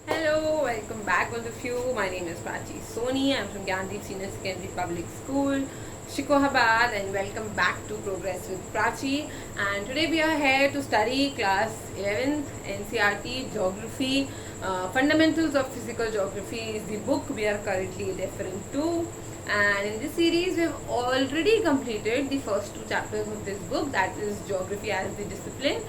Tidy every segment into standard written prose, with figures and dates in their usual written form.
Hello, welcome back all of you. My name is Prachi Soni. I'm from Gyandeep Senior Secondary Public School, Shikohabad, and welcome back to Progress with Prachi. And today we are here to study class 11th NCRT Geography. Fundamentals of Physical Geography is the book we are currently referring to. And in this series, we have already completed the first two chapters of this book, that is Geography as the Discipline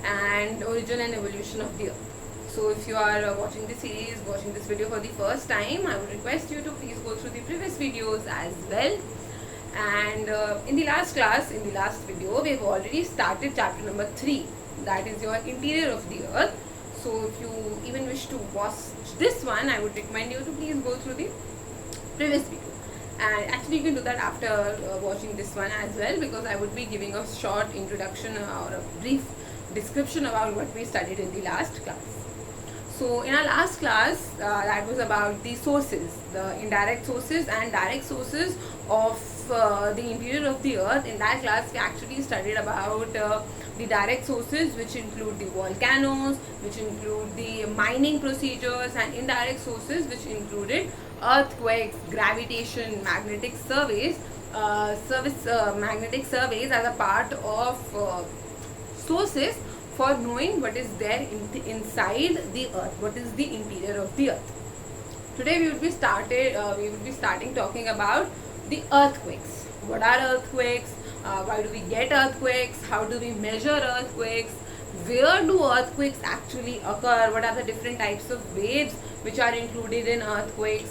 and Origin and Evolution of the Earth. So if you are watching this series, watching this video for the first time, I would request you to please go through the previous videos as well. And in the last class, in the last video, we have already started chapter number 3, that is your interior of the earth. So if you even wish to watch this one, I would recommend you to please go through the previous video. And actually you can do that after watching this one as well, because I would be giving a short introduction or a brief description about what we studied in the last class. So in our last class, that was about the sources, the indirect sources and direct sources of the interior of the earth. In that class, we actually studied about the direct sources, which include the volcanoes, which include the mining procedures, and indirect sources, which included earthquakes, gravitation, magnetic surveys, magnetic surveys as a part of sources for knowing what is there inside the earth, what is the interior of the earth. Today we will be starting talking about the earthquakes. What are earthquakes? Why do we get earthquakes? How do we measure earthquakes? Where do earthquakes actually occur? What are the different types of waves which are included in earthquakes?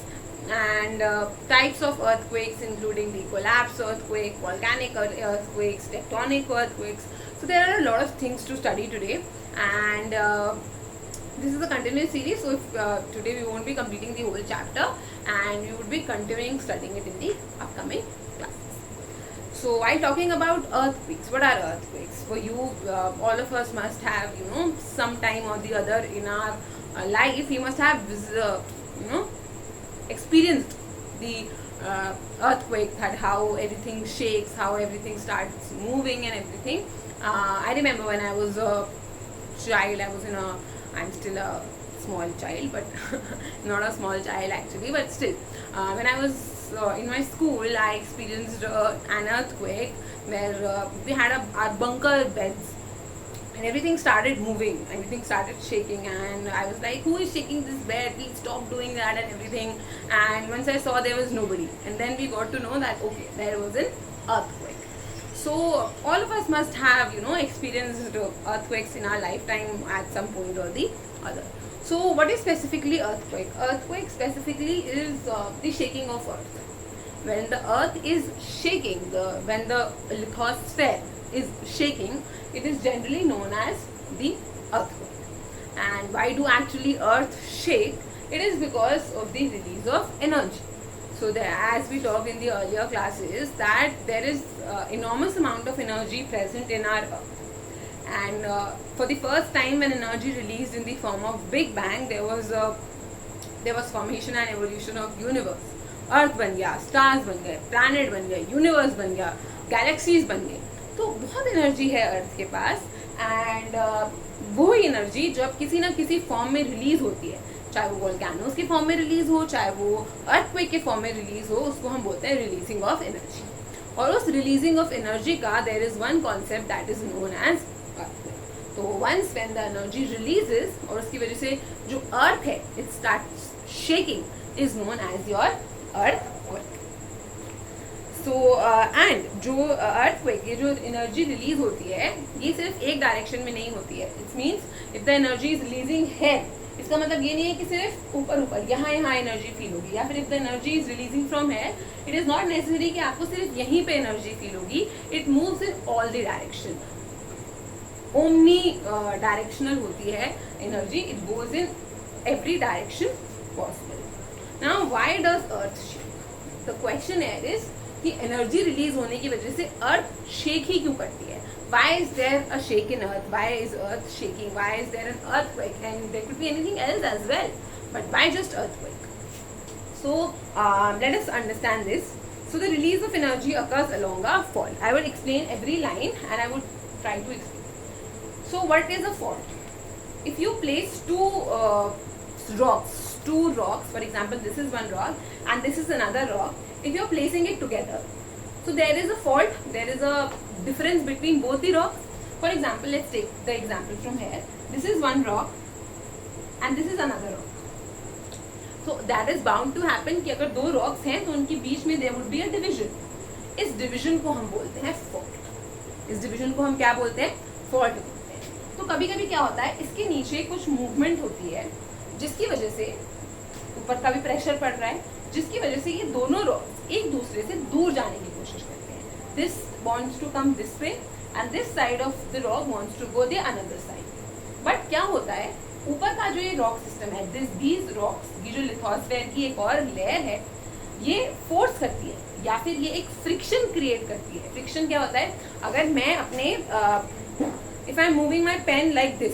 And types of earthquakes, including the collapse earthquake, volcanic earthquakes, tectonic earthquakes. So there are a lot of things to study today, and this is a continuous series. So if, today we won't be completing the whole chapter, and we would be continuing studying it in the upcoming classes. So while talking about earthquakes, what are earthquakes? For you, all of us must have, some time or the other in our life, we must have, experienced the earthquake, that how everything shakes, how everything starts moving and everything. I remember when I was a child, I'm still a small child, but not a small child actually, but still, when I was in my school, I experienced an earthquake where we had our bunker beds, and everything started moving, everything started shaking, and I was like, who is shaking this bed? Please stop doing that and everything. And once I saw, there was nobody, and then we got to know that okay, there was an earthquake. So all of us must have experienced earthquakes in our lifetime at some point or the other. So what is specifically earthquake? Earthquake specifically is the shaking of earth. When the earth is shaking, when the lithosphere is shaking, it is generally known as the earthquake. And why do actually earth shake? It is because of the release of energy. So as we talked in the earlier classes, that there is enormous amount of energy present in our earth. And for the first time, when energy released in the form of Big Bang, there was formation and evolution of universe. अर्थ बन गया, stars बन गए, planet बन गए, universe बन गया, galaxies बन गए. तो बहुत एनर्जी है अर्थ के पास, एंड वो एनर्जी जब किसी ना किसी फॉर्म में रिलीज होती है, चाहे वो वोल्केनोस के फॉर्म में रिलीज हो, चाहे वो अर्थक्वेक के फॉर्म में रिलीज हो, उसको हम बोलते हैं रिलीजिंग ऑफ एनर्जी. और उस रिलीजिंग ऑफ एनर्जी का there is one concept that is known as earthquake. तो once when the energy releases और उसकी वजह से जो अर्थ है it starts shaking is known as your earthquake. So and जो earthquake, ये जो एनर्जी रिलीज होती है, ये सिर्फ एक डायरेक्शन में नहीं होती है. It means if the energy is releasing है, इसका मतलब ये नहीं है कि सिर्फ ऊपर ऊपर यहाँ एनर्जी फील होगी, या फिर if the energy is releasing from है, इट इज नॉट नेसेसरी कि आपको सिर्फ यहीं पे एनर्जी फील होगी. It moves in all the direction. Omni directional होती है energy, it goes in every direction possible. Now, why does Earth shake? The question here is कि एनर्जी रिलीज होने की वजह से अर्थ शेक ही क्यों करती है? Why is there a shake in Earth? Why is Earth shaking? Why is there an earthquake? And there could be anything else as well, but why just earthquake? So let us understand this. So the release of energy occurs along a fault. I will explain every line and I would try to explain. So what is a fault? If you place two rocks, two rocks, for example this is one rock and this is another rock, if you are placing it together, so there is a fault, there is a difference between both the rocks. For example, let's take the example from here. This is one rock and this is another rock. So that is bound to happen कि अगर दो rocks हैं तो उनके बीच में there would be a division. इस division को हम बोलते हैं fault. इस division को हम क्या बोलते हैं? Fault बोलते हैं. तो कभी कभी क्या होता है, इसके नीचे कुछ movement होती है जिसकी वजह से ऊपर का भी प्रेशर पड़ रहा है, जिसकी वजह से ये दोनों रॉक्स एक दूसरे से दूर जाने की कोशिश करते हैं. This wants to come this way and this side of the rock wants to go the another side. But क्या होता है, ऊपर का जो ये रॉक सिस्टम है, दीज रॉक्स, ये जो लिथोस्फेयर की एक और लेयर है, ये फोर्स करती है या फिर ये एक फ्रिक्शन क्रिएट करती है. फ्रिक्शन क्या होता है, अगर मैं अपने if I am moving my pen like this,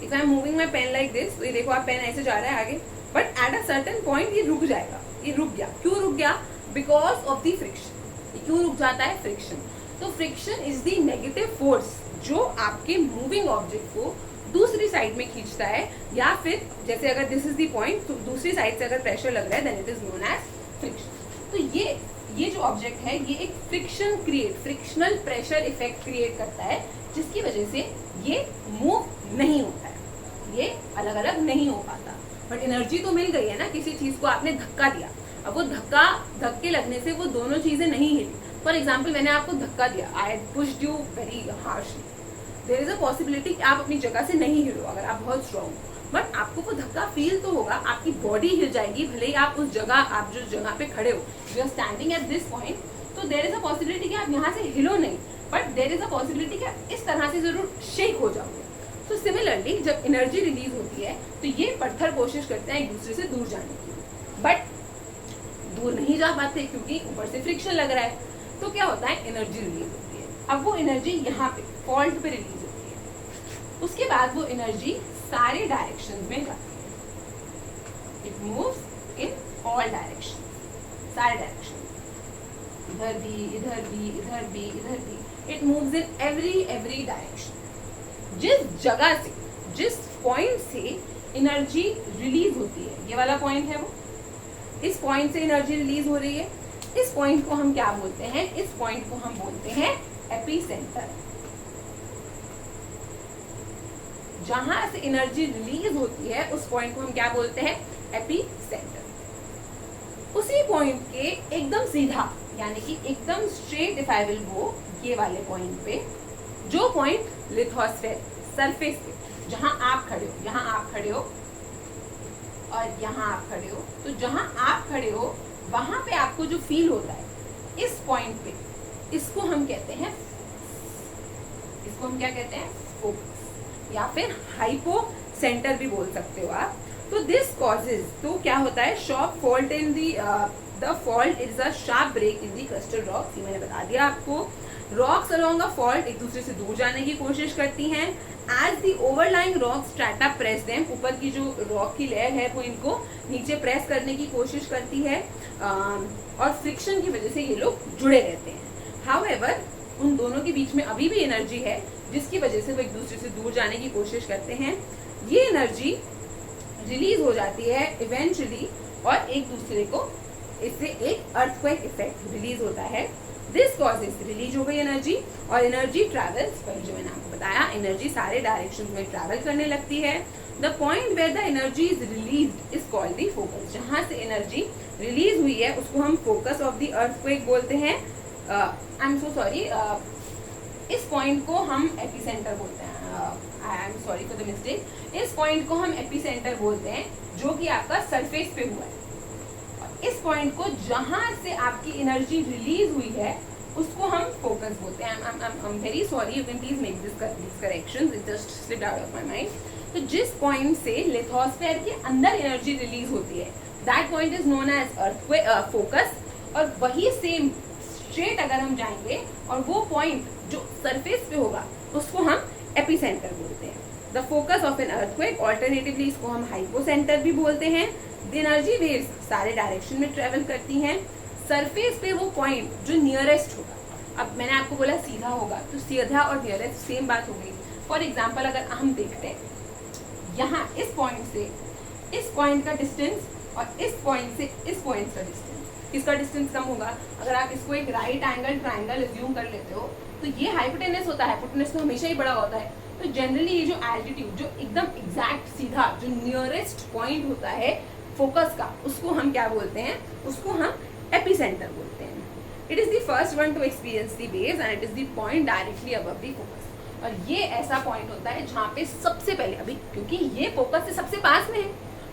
if I am moving my pen like this, तो ये देखो आप पेन ऐसे जा रहा है आगे, but at a certain point ये रुक जाएगा. ये रुक गया, क्यों रुक गया? Because of the friction. ये क्यों रुक जाता है? फ्रिक्शन. तो friction is the negative force जो आपके मूविंग ऑब्जेक्ट को दूसरी साइड में खींचता है, या फिर जैसे अगर दिस इज द पॉइंट, तो दूसरी साइड से अगर प्रेशर लग रहा है then it is known as friction. तो ये जो ऑब्जेक्ट है ये एक फ्रिक्शनल प्रेशर इफेक्ट क्रिएट करता है, जिसकी वजह से ये मूव नहीं होता है, ये अलग अलग नहीं हो पाता. बट एनर्जी तो मिल गई है ना, किसी चीज को आपने धक्का दिया, अब वो धक्के लगने से वो दोनों चीजें नहीं हिली. फॉर एग्जाम्पल मैंने आपको धक्का दिया, I pushed you very harshly, there is a possibility कि आप अपनी जगह से नहीं हिलो अगर आप बहुत स्ट्रॉन्ग हो, बट आपको वो धक्का फील तो होगा, आपकी बॉडी हिल जाएगी, भले ही आप उस जगह, आप जो जगह पे खड़े हो, you are standing at this point, तो देयर इज अ पॉसिबिलिटी कि आप यहाँ से हिलो नहीं, but there is a possibility कि आप इस तरह से जरूर शेक हो जाओगे. तो सिमिलरली जब एनर्जी रिलीज होती है तो ये पत्थर कोशिश करते हैं एक दूसरे से दूर जाने की, बट दूर नहीं जा पाते क्योंकि ऊपर से फ्रिक्शन लग रहा है. तो क्या होता है, एनर्जी रिलीज होती है. अब वो एनर्जी यहाँ पे फॉल्ट पे रिलीज होती है, उसके बाद वो एनर्जी सारे डायरेक्शंस में जाती है. It moves in all direction, सारे डायरेक्शन, इधर भी, इधर भी, इधर भी, इधर भी. It moves in every direction. जिस जगह से, जिस पॉइंट से एनर्जी रिलीज होती है, ये वाला पॉइंट है वो, इस पॉइंट से एनर्जी रिलीज हो रही है, इस पॉइंट को हम क्या बोलते हैं? इस पॉइंट को हम बोलते हैं एपिसेंटर. जहां से एनर्जी रिलीज होती है उस पॉइंट को हम क्या बोलते हैं? एपिसेंटर. उसी पॉइंट के एकदम सीधा, यानी कि एकदम straight if I will go, ये वाले पॉइंट पे, जो पॉइंट लिथोस्फेयर सरफेस पे, जहां आप खड़े हो, यहाँ आप खड़े हो और यहाँ आप खड़े हो, तो जहां आप खड़े हो वहां पे आपको जो फील होता है इस पॉइंट पे, इसको हम कहते हैं, इसको हम क्या कहते हैं? फोकस, या फिर हाइपो सेंटर भी बोल सकते हो आप. तो दिस कॉजेज, तो क्या होता है? Sharp fault in the fault is a sharp break in the crystal rocks. ये मैंने बता दिया आपको. रॉक्स अलोंग अ फॉल्ट एक दूसरे से दूर जाने की कोशिश करती हैं. As the overlying rock strata press them, ऊपर की जो रॉक की लेयर है वो इनको नीचे प्रेस करने की कोशिश करती है, और फ्रिक्शन की वजह से ये लोग जुड़े रहते हैं. हाउएवर उन दोनों के बीच में अभी भी एनर्जी है, जिसकी वजह से वो एक दूसरे से दूर जाने की कोशिश करते हैं. ये एनर्जी रिलीज हो जाती है इवेंचुअली, और एक दूसरे को, इससे एक अर्थक्वेक इफेक्ट रिलीज होता है. दिस कॉजेज, रिलीज हो गई एनर्जी, और एनर्जी ट्रेवल्स, वही जो मैंने आपको बताया, एनर्जी सारे डायरेक्शन में ट्रैवल करने लगती है. The point where the energy is release is called the focus. जहां से एनर्जी रिलीज हुई है उसको हम फोकस ऑफ द अर्थक्वेक बोलते हैं. आई एम सो सॉरी, इस पॉइंट को हम एपिसेंटर बोलते हैं. I am sorry for the mistake. इस पॉइंट को हम एपिसेंटर बोलते हैं, जो कि आपका सरफेस पे हुआ है. इस पॉइंट को जहां से आपकी एनर्जी रिलीज हुई है उसको हम फोकस बोलते हैं. I am very sorry, you can please make this corrections, it just slipped out of my mind. तो जिस पॉइंट से लिथोस्फेयर के अंदर एनर्जी रिलीज होती है, that point is known as earthquake focus. और वही सेम स्ट्रेट अगर हम जाएंगे और वो पॉइंट जो सरफेस पे होगा उसको हम एपिसेंटर बोलते हैं. The focus of an earthquake, alternatively इसको हम हाइपोसेंटर भी बोलते हैं. द एनर्जी वेव्स सारे डायरेक्शन में ट्रेवल करती हैं. सरफेस पे वो पॉइंट जो नियरेस्ट होगा, अब मैंने आपको बोला सीधा होगा, तो सीधा और नियरेस्ट सेम बात हो गई. फॉर एग्जाम्पल अगर हम देखते हैं, यहाँ इस पॉइंट से इस पॉइंट का डिस्टेंस और इस पॉइंट से इस पॉइंट का डिस्टेंस, इसका डिस्टेंस कम होगा। अगर आप इसको एक राइट एंगल ट्राइंगल एज्यूम कर लेते हो तो ये हाइपोटेनस होता है, हाइपोटेनस तो हमेशा ही बड़ा होता है। तो जनरली ये जो एल्टीट्यूड जो एकदम एग्जैक्ट सीधा जो नियरेस्ट पॉइंट होता है फोकस का, उसको हम क्या बोलते हैं, उसको हम एपिसेंटर बोलते हैं। It is the first one two experience the waves and it is the point directly above the focus. और ये ऐसा पॉइंट होता है जहाँ पे सबसे पहले, अभी क्योंकि ये फोकस से सबसे पास में है,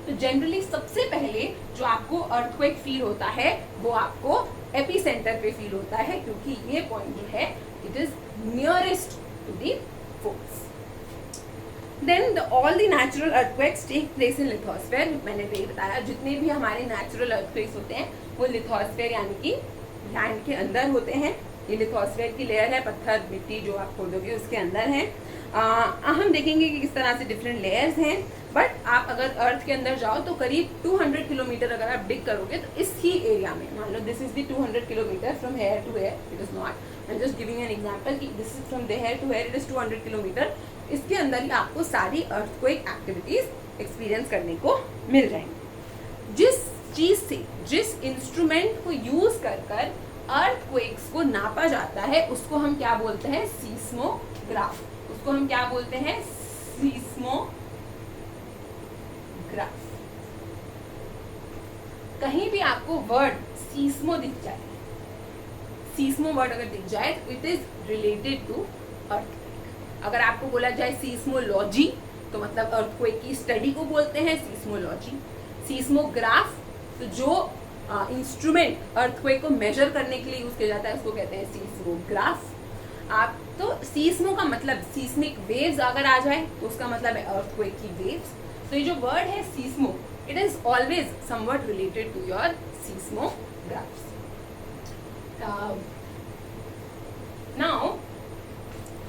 तो जनरली सबसे पहले जो आपको अर्थक्वेक फील होता है वो आपको एपिसेंटर पे फील होता है, क्योंकि ये पॉइंट जो है it is nearest to the focus. Then all the natural earthquakes take place in lithosphere। मैंने यही बताया, जितने भी हमारे नेचुरल earthquakes होते हैं वो लिथोस्फेयर यानी कि लैंड के अंदर होते हैं। ये लिथोस्फेयर की लेयर है, पत्थर मिट्टी जो आप खोदोगे उसके अंदर है। हम देखेंगे कि किस तरह से डिफरेंट लेयर्स हैं। बट आप अगर अर्थ के अंदर जाओ तो करीब 200 किलोमीटर अगर आप डिग करोगे तो इस ही एरिया में, मान लो this is the 200 kilometre from here to here, it is not, I am just giving an example कि this is from here to here, it is 200 kilometre. इसके अंदर ही आपको सारी अर्थक्वेक एक्टिविटीज एक्सपीरियंस करने को मिल जाएंगी। जिस चीज से, जिस इंस्ट्रूमेंट को यूज कर अर्थक्वेक्स को नापा जाता है उसको हम क्या बोलते हैं, सीस्मोग्राफ। उसको हम क्या बोलते हैं, सीस्मोग्राफ। कहीं भी आपको वर्ड सीस्मो दिख जाए, सीस्मो वर्ड अगर दिख जाए तो it is related to earthquake. अगर आपको बोला जाए सीस्मोलॉजी तो मतलब अर्थक्वेक की स्टडी को बोलते हैं सीस्मोलॉजी। सीस्मोग्राफ तो जो इंस्ट्रूमेंट अर्थक्वेक को मेजर करने के लिए यूज किया जाता है उसको कहते हैं सीस्मोग्राफ। आप तो सीस्मो का मतलब सीस्मिक वेव्स अगर आ जाए तो उसका मतलब है अर्थक्वेक की वेव्स। तो ये जो वर्ड है seismo, it is always somewhat related to your seismographs. Now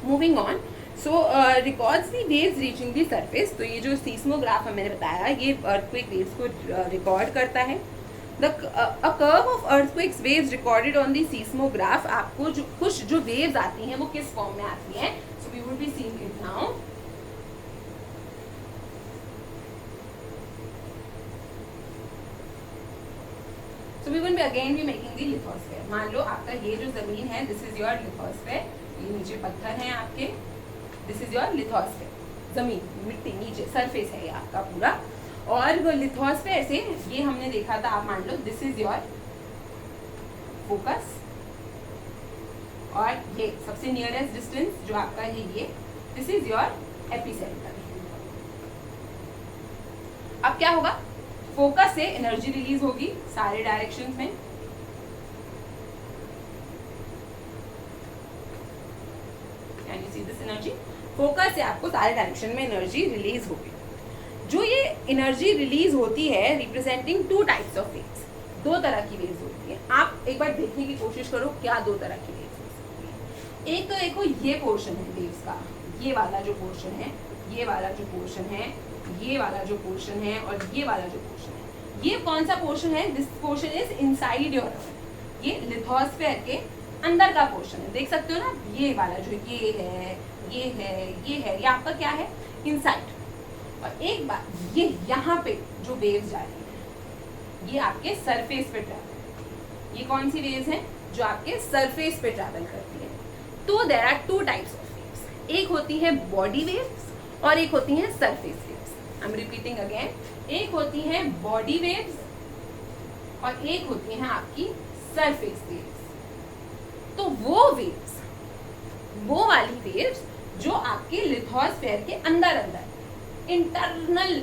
moving on, so records the waves reaching the surface. तो ये जो सीस्मोग्राफ मैंने बताया ये अर्थक्वेक वेव्स को रिकॉर्ड करता है। The a curve of earthquakes waves recorded on the seismograph, आपको जो कुछ जो waves आती हैं वो किस फॉर्म में आती हैं, so we will be seeing it now। So we will be again be making the lithosphere। मान लो आपका ये जो जमीन है this is your lithosphere, ये नीचे पत्थर हैं आपके, this is your lithosphere, जमीन मिट्टी नीचे सरफेस है ये आपका पूरा। और वो लिथोस्फेयर से ये हमने देखा था, आप मान लो दिस इज योर फोकस और ये सबसे नियरेस्ट डिस्टेंस जो आपका है ये दिस इज योर एपिसेंटर। अब क्या होगा, फोकस से एनर्जी रिलीज होगी सारे डायरेक्शंस में। Can you see this energy? Focus से आपको सारे डायरेक्शन में एनर्जी रिलीज होगी। जो ये एनर्जी रिलीज होती है representing two types of waves, दो तरह की वेव्स होती है। आप एक बार देखने की कोशिश करो क्या दो तरह की वेव्स होती है। एक तो देखो ये पोर्शन है वेव्स का, ये वाला जो पोर्शन है, ये वाला जो पोर्शन है, ये वाला जो पोर्शन है और ये वाला जो पोर्शन है। ये कौन सा पोर्शन है? This portion is inside your earth. ये लिथोस्फेयर के अंदर का पोर्शन है, देख सकते हो ना, ये वाला जो ये है, ये है, ये है, ये आपका क्या है, इनसाइड। और एक बात ये यहाँ पे जो वेव्स जा रही है ये आपके सरफेस पे ट्रैवल, ये कौन सी वेव्स हैं जो आपके सरफेस पे ट्रैवल करती है। तो there are two types of waves, एक होती है बॉडी वेव्स और एक होती है surface waves. I am repeating again, एक होती है बॉडी वेव्स और एक होती है आपकी सरफेस वेव्स। तो वो वेव्स, वो वाली वेव्स जो आपके लिथोस्फेयर के अंदर अंदर इंटरनल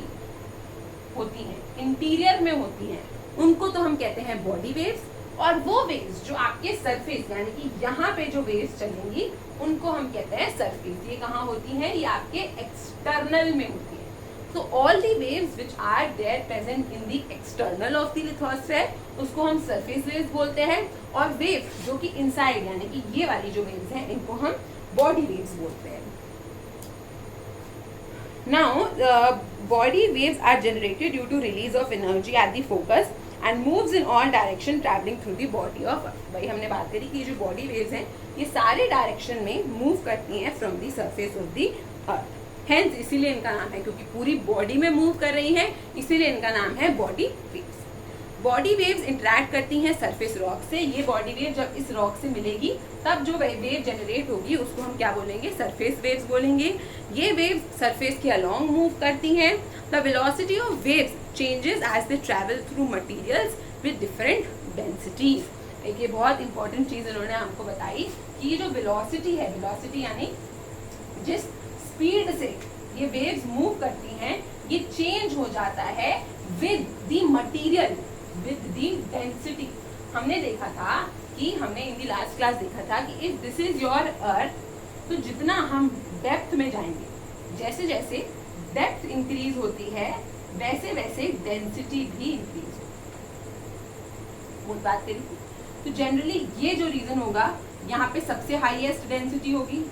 होती हैं, इंटीरियर में होती हैं, उनको तो हम कहते हैं बॉडी वेव्स। और वो वेव्स जो आपके सरफेस यानी कि यहाँ पे जो वेव्स चलेंगी उनको हम कहते हैं सरफेस। ये कहाँ होती हैं? ये आपके एक्सटर्नल में होती है। तो all the waves which are there present in the external of the lithosphere उसको हम सरफेस वेव्स बोलते हैं। और वेव्स जो कि इनसाइड यानी कि ये वाली जो वेव्स हैं इनको हम बॉडी वेव्स बोलते हैं। Now, body waves are generated due to release of energy at the focus and moves in all direction traveling through the body of Earth। भाई हमने बात करी कि ये जो body waves हैं ये सारे डायरेक्शन में मूव करती हैं from the surface of the earth. Hence इसीलिए इनका नाम है, क्योंकि पूरी बॉडी में मूव कर रही है, इसीलिए इनका नाम है body waves. Body waves interact करती हैं सरफेस रॉक से। ये बॉडी वेव जब इस रॉक से मिलेगी तब जो वेव जनरेट होगी उसको हम क्या बोलेंगे, सरफेस वेव्स बोलेंगे। ये वेव्स सरफेस के अलोंग मूव करती हैं। The velocity of waves changes as they travel through materials with different densities. एक ये बहुत इंपॉर्टेंट चीज इन्होंने हमको बताई कि ये जो वेलोसिटी है, वेलोसिटी यानी जिस स्पीड से ये वेव्स मूव करती हैं, ये चेंज हो जाता है with the material, with the density. हमने देखा था कि हमने इन दी लास्ट क्लास देखा था कि if this is your earth, तो जितना हम डेप्थ में जाएंगे, जैसे जैसे डेप्थ इंक्रीज होती है वैसे वैसे डेंसिटी भी इंक्रीज होती है। वो बात करी। तो जनरली ये जो रीजन होगा, यहाँ पे सबसे हाईएस्ट डेंसिटी होगी,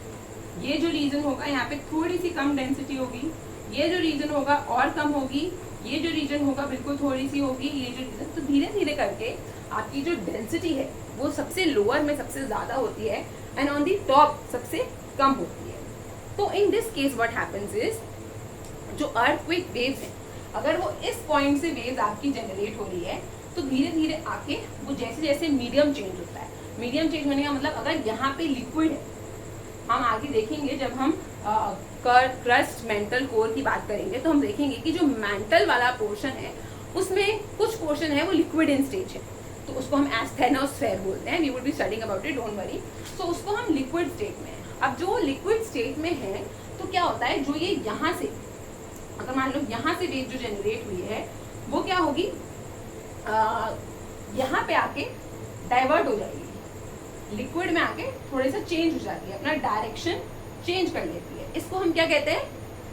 ये जो रीजन होगा यहाँ पे थोड़ी सी कम डेंसिटी होगी, ये जो रीजन होगा और कम होगी, ये जो रीजन होगा बिल्कुल थोड़ी सी होगी, ये जो रीजन। तो धीरे धीरे करके आपकी जो डेंसिटी है वो सबसे लोअर में सबसे ज्यादा होती है एंड ऑन दी टॉप सबसे कम होती है। तो in this case what happens is, जो अर्थक्वेक वेव्स हैं, अगर वो इस पॉइंट से वेव्स आपकी जनरेट हो रही है, तो धीरे धीरे आके वो जैसे जैसे मीडियम चेंज होता है। मीडियम चेंज होने का मतलब अगर यहाँ पे लिक्विड है, हम आगे देखेंगे जब हम क्रस्ट मेंटल कोर की बात करेंगे तो हम देखेंगे कि जो मेंटल वाला पोर्शन है उसमें कुछ पोर्शन है वो लिक्विड इन स्टेज है, तो उसको हम एस्थेनोस्फेयर बोलते हैं। We would be studying about it, don't worry. So उसको हम लिक्विड स्टेट में है। अब जो लिक्विड स्टेट में है तो क्या होता है, जो ये यहाँ से, अगर मान लो यहाँ से वेव जो जनरेट हुई है वो क्या होगी, यहाँ पे आके डाइवर्ट हो जाएगी, लिक्विड में आके थोड़े सा चेंज हो जाती है, अपना डायरेक्शन चेंज कर लेती है। इसको हम क्या कहते हैं,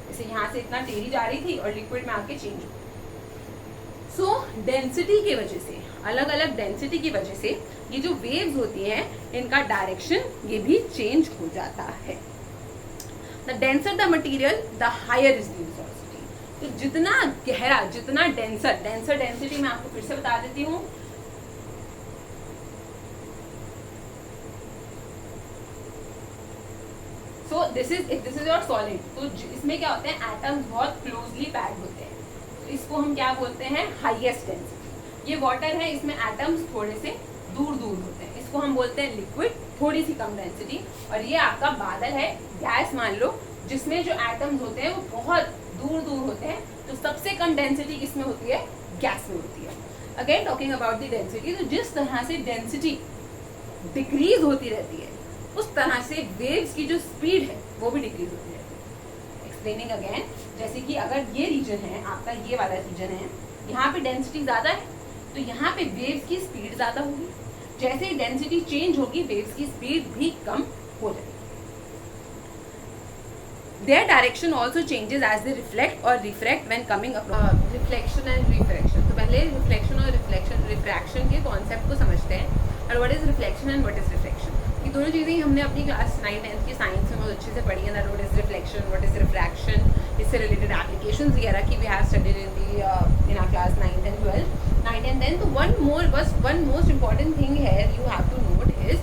जैसे यहाँ से इतना टेढ़ी जा रही थी और लिक्विड में आके चेंज हो। सो डेंसिटी की वजह से, अलग अलग डेंसिटी की वजह से ये जो वेव्स होती हैं इनका डायरेक्शन ये भी चेंज हो जाता है। The denser the material the higher is the viscosity. तो जितना गहरा, जितना डेंसर, डेंसर डेंसिटी मैं आपको फिर से बता देती हूँ। So this is your solid. तो इसमें क्या होते हैं, एटम्स बहुत क्लोजली पैक्ड होते हैं, तो इसको हम क्या बोलते हैं, हाईएस्ट डेंसिटी। ये वाटर है, इसमें एटम्स थोड़े से दूर दूर होते हैं, इसको हम बोलते हैं लिक्विड, थोड़ी सी कम डेंसिटी। और ये आपका बादल है, गैस मान लो, जिसमें जो एटम्स होते हैं वो बहुत दूर दूर होते हैं, तो सबसे कम डेंसिटी किसमें होती है, गैस में होती है। Again talking about the density, तो जिस तरह से डेंसिटी डिक्रीज होती रहती है उस तरह से वेव्स की जो स्पीड है वो भी डिक्रीज होती रहती है। एक्सप्लेनिंग अगेन, जैसे कि अगर ये रीजन है आपका, ये वाला रीजन है, यहाँ पे डेंसिटी ज्यादा है तो यहाँ पे वेव्स की स्पीड ज्यादा होगी। जैसे ही डेंसिटी चेंज होगी वेव्स की स्पीड भी कम हो जाएगी। Their direction also changes as they reflect or refract when coming across. Reflection and refraction. तो पहले reflection और refraction के कॉन्सेप्ट को समझते हैं, और what is reflection and what is refraction. ये दोनों चीज़ें हमने अपनी क्लास 9-10 की साइंस में बहुत अच्छे से पढ़ी है ना। what is reflection, what is refraction, इससे रिलेटेड एप्लीकेशंस वगैरह की we have studied in our class 9, 10, 12, 9 and 10. तो one most important thing here you have to note is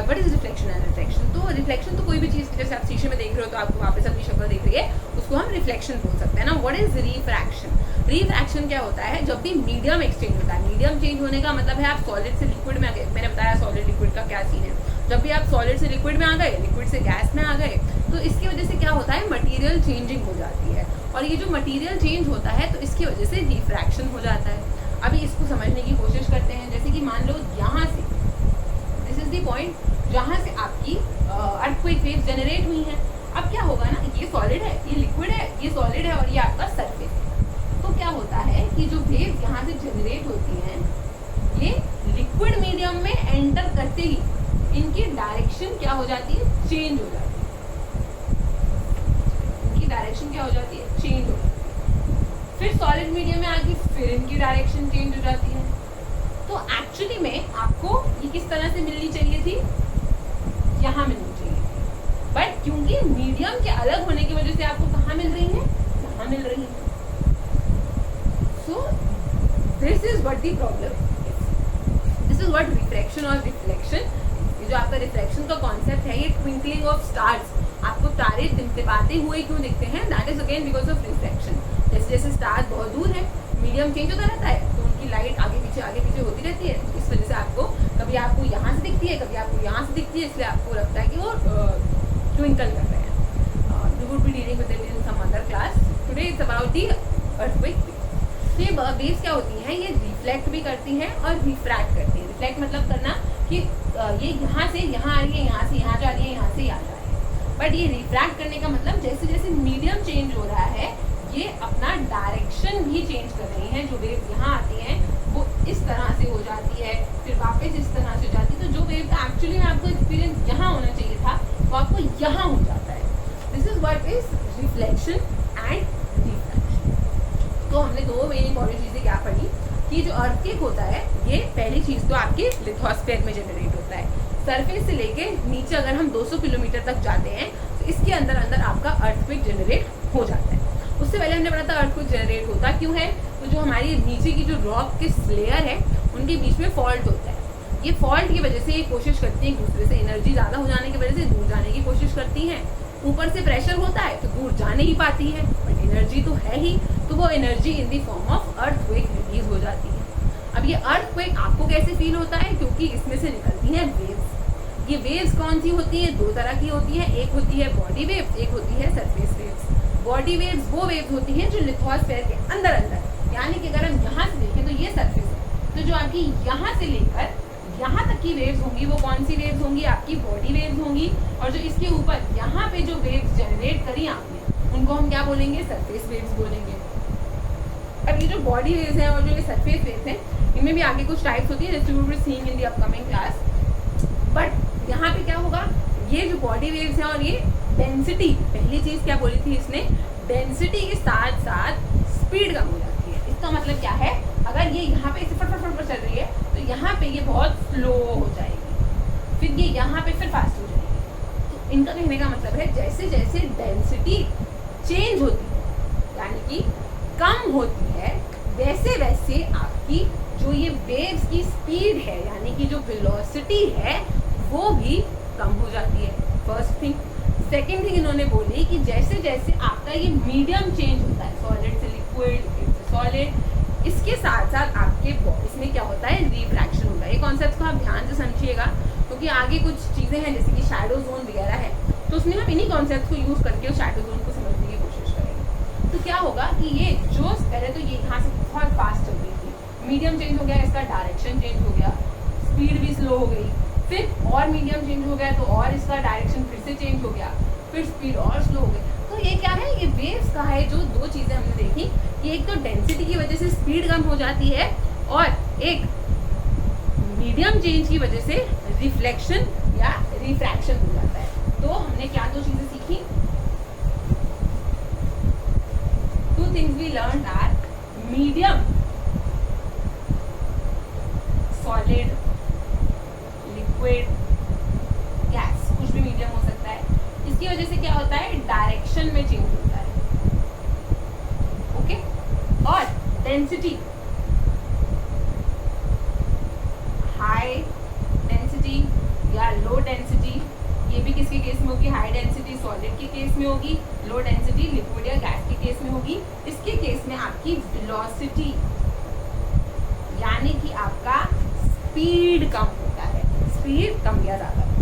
what is reflection and refraction. तो रिफ्लेक्शन तो कोई भी चीज़, जैसे आप शीशे में देख रहे हो तो आपको वापस अपनी शक्ल दिख रही है, उसको हम रिफ्लेक्शन बोल सकते हैं ना। What is refraction? रिफ्रैक्शन क्या होता है, जब भी मीडियम एक्सचेंज होता है। मीडियम चेंज होने का मतलब है आप सॉलिड से लिक्विड में आ गए। मैंने बताया सॉलिड लिक्विड का क्या सीन है। जब भी आप सॉलिड से लिक्विड में आ गए, लिक्विड से गैस में आ गए, तो इसकी वजह से क्या होता है, मटीरियल चेंजिंग हो जाती है। और ये जो मटीरियल चेंज होता है तो इसकी वजह से रिफ्रैक्शन हो जाता है। अभी इसको समझने की कोशिश करते हैं। जैसे कि मान लो यहाँ से, दिस इज द पॉइंट जहाँ से आपकी अर्थक्वेक वेव जनरेट हुई है। अब क्या होगा ना, ये सॉलिड है, ये लिक्विड है, ये सॉलिड है और ये आपका सरफेस है। तो क्या होता है कि जो वेव यहाँ से जनरेट होती हैं, ये लिक्विड मीडियम में एंटर करते ही इनकी डायरेक्शन क्या हो जाती है, चेंज हो जाती है। इनकी डायरेक्शन क्या हो जाती है, चेंज हो जाती है। फिर सॉलिड मीडियम में आके फिर इनकी डायरेक्शन चेंज हो जाती है। तो एक्चुअली में आपको ये किस तरह से मिलनी चाहिए थी, यहाँ मिलनी चाहिए, बट क्योंकि मीडियम के अलग होने की वजह से आपको कहाँ मिल रही है, यहाँ मिल रही है। So this is what the problem, this is what refraction और रिफ्लेक्शन। ये जो आपका रिफ्लेक्शन का कॉन्सेप्ट है, ये ट्विंकलिंग ऑफ स्टार्स आपको तारे टिमटिमाते हुए क्यों दिखते हैं? That is again because of reflection. जैसे जैसे स्टार्स बहुत दूर है, मीडियम चेंज होता रहता है, तो उनकी लाइट आगे पीछे होती रहती है। इस वजह से आपको कभी आपको यहाँ से दिखती है, कभी आपको यहाँ से दिखती है, इसलिए आपको लगता है कि वो ट्विंकल कर रहे हैं। We would be dealing with it in some other class. Today it's about the earthquake. तो ये वेव्स क्या होती हैं? ये रिफ्लेक्ट भी करती हैं और रिफ्रैक्ट करती हैं। रिफ्लेक्ट मतलब करना कि ये यहाँ से यहाँ आ रही है, यहाँ से यहाँ जा रही है, यहाँ से यहाँ जा रही है। बट ये रिफ्रैक्ट करने का मतलब जैसे जैसे मीडियम चेंज हो रहा है, ये अपना डायरेक्शन भी चेंज कर रही हैं। जो वेव्स यहाँ आती हैं वो इस तरह से हो जाती है, फिर वापस इस तरह से हो जाती है। तो जो वेव का एक्चुअली में आपको एक्सपीरियंस यहाँ होना चाहिए था, वो आपको यहाँ हो जाता है। This is what is reflection and refraction. तो हमने दो मेन इंपॉर्टेंट चीज़ें क्या पढ़ी कि जो अर्थक्वेक होता है, ये पहली चीज़ तो आपके लिथोस्फीयर में जनरेट होता है। सरफेस से लेके नीचे अगर हम 200 किलोमीटर तक जाते हैं तो इसके अंदर अंदर आपका अर्थक्वेक जनरेट हो जाता है। उससे पहले हमने पढ़ा था अर्थक्वेक जनरेट होता क्यों है? तो जो हमारी नीचे की जो रॉक के लेयर है उनके बीच में फॉल्ट होता है। ये फॉल्ट की वजह से ये कोशिश करती है एक दूसरे से, एनर्जी ज़्यादा हो जाने की वजह से दूर जाने की कोशिश करती हैं। ऊपर से प्रेशर होता है तो दूर जा नहीं पाती है, बट एनर्जी तो है ही, तो वो energy in the form of earthquake release हो जाती है। अब ये अर्थक्वेक आपको कैसे फील होता है? क्योंकि इसमें से निकलती हैं वेव्स। ये वेव्स कौन सी होती हैं? दो तरह की होती हैं। एक होती है बॉडी वेव्स, एक होती है सरफेस वेव्स। बॉडी वेव्स वो वेव्स होती हैं जो लिथोस्फीयर के अंदर अंदर, यानी कि अगर हम यहाँ से देखें तो ये सरफेस है, तो जो आपकी यहाँ से लेकर यहाँ तक की वेव्स होंगी वो कौन सी वेव्स होंगी? आपकी बॉडी वेव्स होंगी। और जो इसके ऊपर यहाँ पे जो वेव्स जनरेट करी आपने, उनको हम क्या बोलेंगे? सरफेस वेव्स बोलेंगे। अब ये जो बॉडी वेव्स हैं और जो ये सरफेस वेव्स हैं, इनमें भी आगे कुछ टाइप्स होती है, जैसे we will be seeing in the upcoming class. But यहाँ पे क्या होगा? ये जो बॉडी वेव्स हैं और ये डेंसिटी, पहली चीज क्या बोली थी इसने? डेंसिटी के साथ साथ स्पीड कम हो जाती है। इसका मतलब क्या है? अगर ये यहाँ पे फट चल रही है तो यहाँ पे ये बहुत स्लो हो जाएगी, फिर ये यहाँ पे फिर फास्ट हो जाएगी। तो इनका कहने का मतलब है जैसे जैसे डेंसिटी चेंज होती है, यानी कि कम होती है, वैसे वैसे आपकी जो ये वेव्स की स्पीड है, यानी कि जो वेलोसिटी है, वो भी कम हो जाती है। First thing. सेकेंड थिंग इन्होंने बोली कि जैसे जैसे आपका ये मीडियम चेंज होता है, सॉलिड से लिक्विड, सॉलिड, इसके साथ साथ आपके इसमें क्या होता है? रिफ्रैक्शन होता है। ये कॉन्सेप्ट को आप ध्यान से समझिएगा, क्योंकि आगे कुछ चीज़ें हैं जैसे कि शैडो जोन वगैरह है, तो उसमें हम इन्हीं कॉन्सेप्ट को यूज़ करके उस शैडो जोन को समझने की कोशिश करेंगे। तो क्या होगा कि ये जो पहले तो ये यहाँ से बहुत फास्ट चल रही थी, मीडियम चेंज हो गया, इसका डायरेक्शन चेंज हो गया, स्पीड भी स्लो हो गई, फिर और मीडियम चेंज हो गया तो और इसका डायरेक्शन फिर से चेंज हो गया, फिर स्पीड और स्लो हो गई। तो ये क्या है? ये वेव्स का है। जो दो चीज़ें हमने देखी कि एक तो डेंसिटी की वजह से स्पीड कम हो जाती है और एक मीडियम चेंज की वजह से रिफ्लेक्शन या रिफ्रैक्शन हो जाता है। तो हमने क्या दो चीज़ें सीखी? Two things we learn are medium, solid, liquid, gas, कुछ भी मीडियम हो सकता है। इसकी वजह से क्या होता है? डायरेक्शन में चेंज होता है। ओके। और डेंसिटी, हाई डेंसिटी या लो डेंसिटी, ये भी किसके केस में होगी? हाई डेंसिटी सॉलिड के केस में होगी, लो डेंसिटी लिक्विड या गैस के केस में होगी। इसके केस में आपकी वेलोसिटी, यानी कि आपका स्पीड कम होता है, स्पीड कम या ज़्यादा होता है।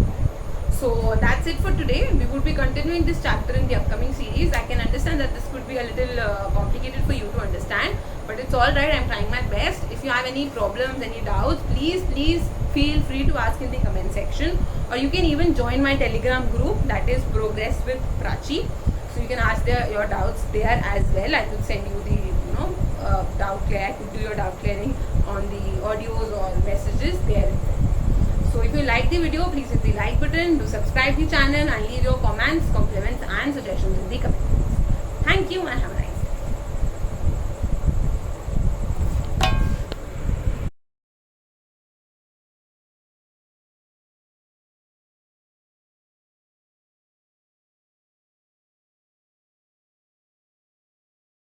So that's it for today. We would be continuing this chapter in the upcoming series. I can understand that this could be a little complicated for you to understand, but it's all right. I'm trying my best. If you have any problems, any doubts, please feel free to ask in the comment section, or you can even join my Telegram group, that is Progress with Prachi. So you can ask your doubts there as well. I could send you the doubt clear. I could do your doubt clearing on the audios or messages there. So if you like the video, please hit the like button, do subscribe the channel and leave your comments, compliments and suggestions in the comments. Thank you and have a nice day.